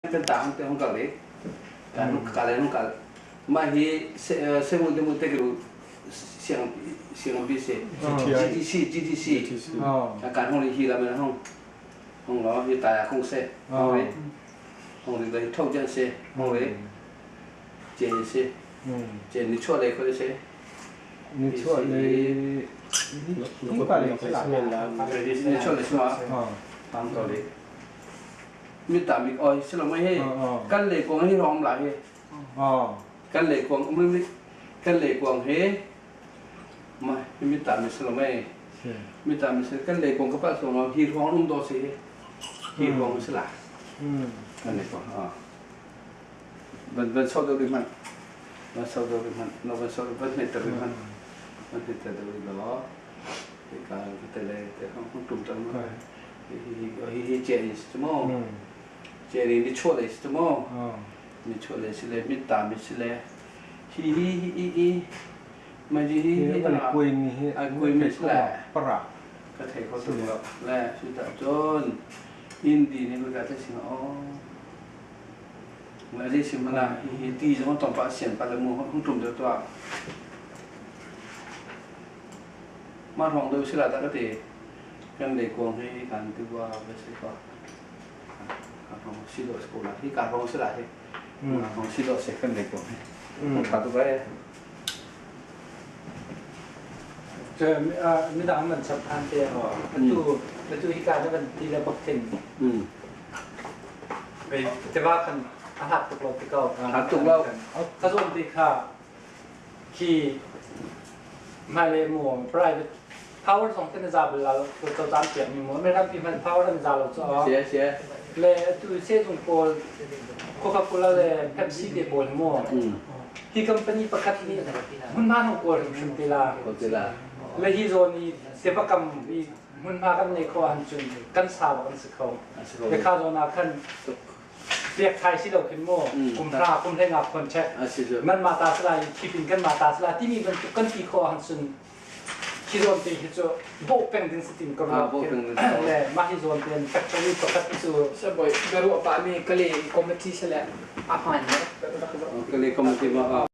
เป็นตามแต่ของเก่าเลยการของเก่ามาฮีเซมุนเดมุนเตกิรุเสียงพิเศษ GTC อาการห้องนี้ฮีละมันห้องเราฮีตายห้องเซ่ห้องนี้เลยท่องจังเซ่ห้องนี้เจนเซ่เจนนี่ชั่วเลยเขาจะเซ่นี่ชั่วเลยนี่ก็เลยใช่ไหมล่ะนี่ชั่วเลยใช่ไหมทำเก่าเลยมีตามีอ้อยสลับไม่ให้กันเหล็กกวางให้ร้องหลายกันเหล็กกวางไม่กันเหล็กกวางเฮ้ไม่มีตามีสลับไม่มีตามีสกันเหล็กกวางก็ป้าส่งเราฮีร้องนุ่มโตสิฮีร้องสลับกันเหล็กกวางมันชอบตัวดิมันชอบตัวดิเราชอบมันไม่ตัวดิมันไม่ตัวดิหรอการแต่เลยแต่ห้องตุ่มจังมั้ยฮีเจนี่สมองเจนี่ชั่วเลยสมองนี่ชั่วเลยสิเลยมิตามิสิเลยฮีมาจีฮีอะไรกุยมีกุยมิสิเลยปราก็เทเขาตัวแล้วแหละสุดท้ายจนอินดีนี่มันก็จะสิอ๋อเมื่อที่สิมันละฮีตีจะมันต้องปะเสียนปะละมูห้องตุ่มเดียวตัวมาห้องเดียวสิละตั้งแต่กันเลยกวางให้การที่ว่าไม่ใช่ก็การห้องสิโดสกุลที่การห้องสิละที่ห้องสิโดสกันเลยกวางให้ขาดตัวไปเจอไม่ต้องมันสัมพันธ์เดียวประตูที่การนั้นมันทีละบทเทนไปแต่ว่าคันอาหารตกลงที่เก่าถ้าส่วนที่ข้าขี่มาเลยหมู่ไพรpower สองเส้นจะเป็นเราตัวจานเปลี่ยนมีหมดไม่ทำที่มัน power มันจะเราจะเสียเลยตัวเส้นตรงโพลโคคาโคล่าเลยเป๊ปซี่เดโบลหมดที่คัมพานีประกาศนี้มันมาของโพลถึงเวลาเลยที่โซนนี้เสียประกำมันมากันในข้อหันจุนกันสาวกันสักเขาแต่ข้าโซนนั้นขั้นเรียกไทยสิเราขึ้นโม่กุมพระกุมเทงับคนเช็คมันมาตาสลายที่เป็นกันมาตาสลายที่มีมันกันที่ข้อหันจุนที่โซนที่ฮิโซโบเป็นดินสตินก็มาเลยมาฮิโซนเป็นแฟคทอรี่ประกาศที่สุดสบายกระโดดป่ามีกะเลคอมมิชชั่นแหละอาหารเนี่ยก็เลยคอมมิตี้มา